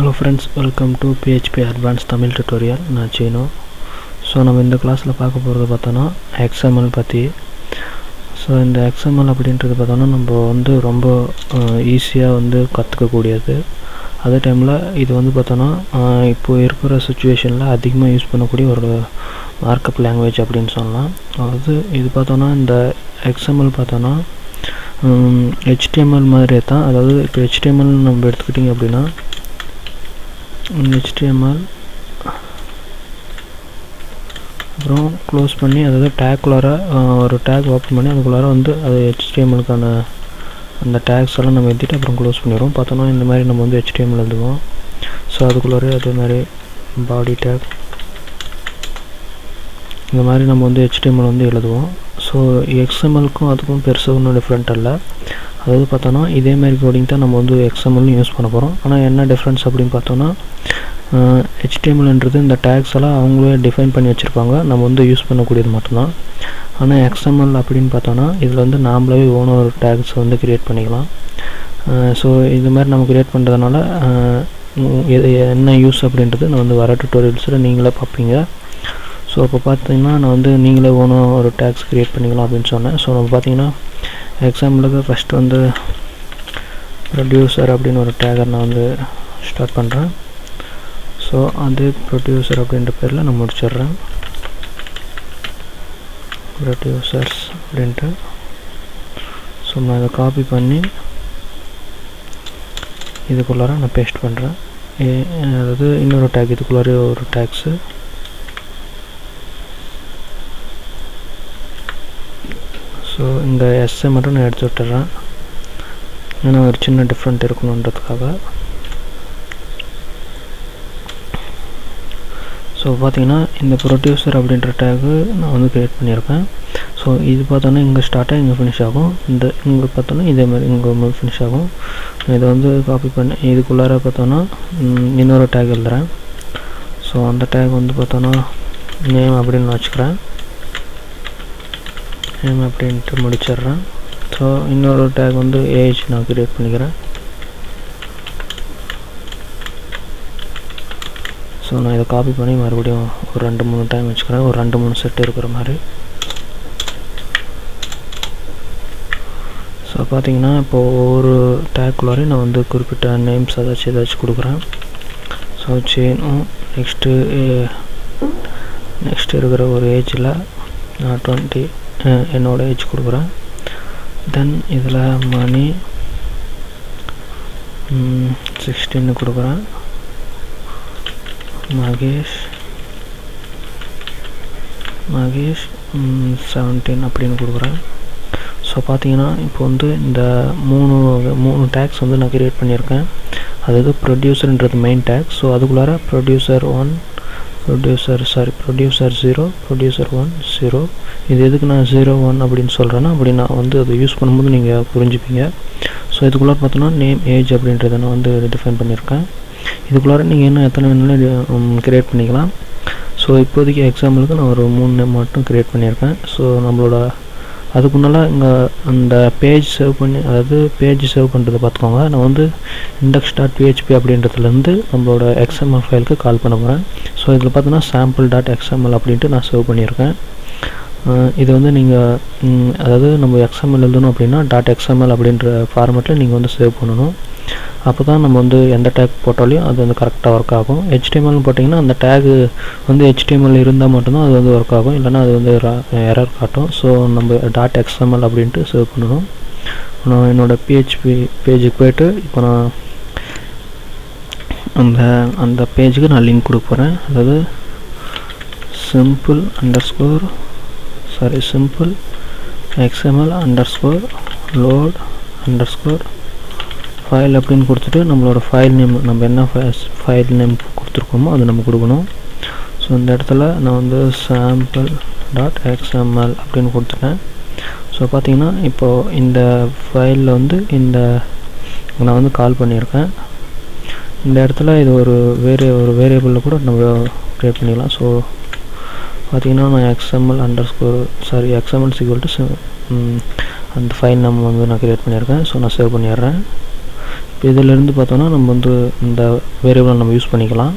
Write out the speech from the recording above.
Hello friends, welcome to PHP Advanced Tamil Tutorial. நான் சீனோ. So நம்ம இந்த கிளாஸில் பார்க்க போகிறது பார்த்தோன்னா XML பற்றி. ஸோ இந்த XML அப்படின்றது பார்த்தோன்னா நம்ம வந்து ரொம்ப ஈஸியாக கற்றுக்கக்கூடியது. அதே டைமில் இது பார்த்தோன்னா இப்போது இருக்கிற சுச்சுவேஷனில் அதிகமாக யூஸ் பண்ணக்கூடிய ஒரு மார்க்கப் லாங்குவேஜ் அப்படின்னு சொல்லலாம். அதாவது இது பார்த்தோன்னா இந்த XML பார்த்தோன்னா HTML மாதிரியே தான். அதாவது இப்போ HTML நம்ம எடுத்துக்கிட்டிங்க அப்படின்னா HTML அப்புறம் க்ளோஸ் பண்ணி அதாவது டேக்குள்ளார ஒரு டேக் ஓப்பன் பண்ணி அதுக்குள்ளார அது HTMLக்கான அந்த டேக்ஸ் எல்லாம் நம்ம எழுதிட்டு அப்புறம் க்ளோஸ் பண்ணிடுவோம். பார்த்தோன்னா இந்த மாதிரி நம்ம HTML எழுதுவோம். ஸோ அதுக்குள்ளார அதே மாதிரி பாடி டேக் இந்த மாதிரி நம்ம HTML எழுதுவோம். ஸோ XMLக்கும் அதுக்கும் பெருசாக ஒன்றும் டிஃப்ரெண்ட் இல்லை. அதாவது பார்த்தோன்னா இதே மாதிரி கோடிங் தான் நம்ம XML யூஸ் பண்ண போகிறோம். ஆனால் என்ன டிஃப்ரென்ஸ் அப்படின்னு பார்த்தோன்னா HTMLன்றது இந்த டேக்ஸ் எல்லாம் அவங்களே டிஃபைன் பண்ணி வச்சுருப்பாங்க, நம்ம யூஸ் பண்ணக்கூடியது மட்டும்தான். ஆனால் XML அப்படின்னு பார்த்தோன்னா இதில் நாமளே ஓனர் ஒரு டேக்ஸ் க்ரியேட் பண்ணிக்கலாம். ஸோ இது மாதிரி நம்ம க்ரியேட் பண்ணுறதுனால என்ன யூஸ் அப்படின்றது நான் வர டுட்டோரியல்ஸில் நீங்களே பார்ப்பீங்க. ஸோ இப்போ பார்த்தீங்கன்னா நான் நீங்களே ஓனும் ஒரு டேக்ஸ் க்ரியேட் பண்ணிக்கலாம் அப்படின்னு சொன்னேன். ஸோ நம்ம பார்த்தீங்கன்னா எக்ஸாம்பிளுக்கு ஃபஸ்ட்டு ப்ரொடியூசர் அப்படின்னு ஒரு டேகர் நான் ஸ்டார்ட் பண்ணுறேன். ஸோ அது ப்ரொடியூசர் அப்படின்ற பேரில் நான் முடிச்சிடுறேன். ப்ரொடியூசர்ஸ் அப்படின்ட்டு. ஸோ நான் இதை காப்பி பண்ணி இதுக்குள்ளார நான் பேஸ்ட் பண்ணுறேன். அதாவது இன்னொரு டேக் இதுக்குள்ளார ஒரு டேக்ஸு. ஸோ இந்த எஸ்ஸை மட்டும் நான் எடுத்து விட்டுறேன், ஏன்னா ஒரு சின்ன டிஃப்ரெண்ட் இருக்கணுன்றதுக்காக. ஸோ பார்த்தீங்கன்னா இந்த ப்ரொடியூசர் அப்படின்ற டேகு நான் க்ரியேட் பண்ணியிருக்கேன். ஸோ இது பார்த்தோன்னா இங்கே ஸ்டார்ட்டாக இங்கே ஃபினிஷ் ஆகும். இங்கே பார்த்தோன்னா இதே மாதிரி இங்கே ஃபினிஷ் ஆகும். இதை காப்பி பண்ணி இதுக்குள்ளார பார்த்தோன்னா இன்னொரு டேக் எழுதுகிறேன். ஸோ அந்த டேக் பார்த்தோன்னா நேம் அப்படின்னு வச்சுக்கிறேன். நேம் அப்படின்ட்டு முடிச்சிடுறேன். ஸோ இன்னொரு டேக் ஏஜ் நான் க்ரியேட் பண்ணிக்கிறேன். ஸோ நான் இதை காப்பி பண்ணி மறுபடியும் ஒரு 2-3 டைம் வச்சுக்கிறேன், ஒரு 2-3 செட் இருக்கிற மாதிரி. ஸோ பார்த்தீங்கன்னா இப்போது ஒவ்வொரு டேக்குள்ளாரையும் நான் குறிப்பிட்ட நேம்ஸ் ஏதாச்சும் கொடுக்குறேன். ஸோ செயினும் நெக்ஸ்ட்டு இருக்கிற ஒரு ஏஜில் நான் 20 என்னோட ஏஜ் கொடுக்குறேன். தென் இதில் மணி 16 கொடுக்குறேன். மகேஷ் 17 அப்படின்னு கொடுக்குறேன். ஸோ பார்த்தீங்கன்னா இப்போ இந்த மூணு டேக்ஸ் நான் க்ரியேட் பண்ணியிருக்கேன். அதாவது ப்ரொடியூசர்ன்றது மெயின் டேக். ஸோ அதுக்குள்ளார ப்ரொடியூசர் 1 ப்ரொடியூசர் 0 ப்ரொடியூசர் 1 0. இது எதுக்கு நான் 0 1 அப்படின்னு சொல்கிறேன்னா அப்படி நான் அதை யூஸ் பண்ணும்போது நீங்கள் புரிஞ்சுப்பீங்க. ஸோ இதுக்குள்ளார பார்த்தோன்னா நேம் ஏஜ் அப்படின்றத நான் டிஃபைன் பண்ணியிருக்கேன். இதுக்குள்ளார நீங்கள் இன்னும் எத்தனை வேணாலும் க்ரியேட் பண்ணிக்கலாம். ஸோ இப்போதைக்கு எக்ஸாம்பிளுக்கு நான் ஒரு 3 நேம் மட்டும் க்ரியேட் பண்ணியிருக்கேன். ஸோ நம்மளோட அதுக்கு முன்னால் இங்கே அந்த பேஜ் சேவ் பண்ணி, அதாவது பேஜ் சேவ் பண்ணுறதை பார்த்துக்கோங்க. நான் index.php அப்படின்றதுலேருந்து நம்மளோட XML ஃபைலுக்கு கால் பண்ண போகிறேன். ஸோ இதில் பார்த்தோன்னா sample.xml அப்படின்ட்டு நான் சேவ் பண்ணியிருக்கேன். இது நீங்கள் அதாவது நம்ம XML எழுதணும் அப்படின்னா .xml அப்படின்ற ஃபார்மேட்டில் நீங்கள் சேவ் பண்ணணும். அப்போ தான் நம்ம எந்த டேக் போட்டாலையும் அது கரெக்டாக ஒர்க் ஆகும். HTML போட்டிங்கன்னா அந்த டேகு HTML இருந்தால் மட்டும்தான் அது ஒர்க் ஆகும், இல்லைனா அது எரர் காட்டும். ஸோ நம்ம .xml அப்படின்ட்டு சேவ் பண்ணணும். நான் என்னோடய PHP பேஜுக்கு போய்ட்டு இப்போ நான் அந்த பேஜுக்கு நான் லிங்க் கொடுக்க போகிறேன். அதாவது simple XML load ஃபைல் அப்படின்னு கொடுத்துட்டு நம்மளோட ஃபைல் நேம் நம்ம என்ன ஃபைல் நேம் கொடுத்துருக்கோமோ அது நம்ம கொடுக்கணும். ஸோ இந்த இடத்துல நான் sample.xml அப்படின்னு கொடுத்துட்டேன். ஸோ பார்த்தீங்கன்னா இப்போது இந்த ஃபைலில் இந்த நான் கால் பண்ணியிருக்கேன். இந்த இடத்துல இது ஒரு வேரியபிளில் கூட நம்ம க்ரியேட் பண்ணிக்கலாம். ஸோ பார்த்தீங்கன்னா நான் XML = அந்த ஃபைல் நம்ம நான் க்ரியேட் பண்ணியிருக்கேன். ஸோ நான் சேவ் பண்ணிடுறேன். இப்போ இதிலேருந்து பார்த்தோன்னா நம்ம வந்து இந்த வேரியபிளை நம்ம யூஸ் பண்ணிக்கலாம்.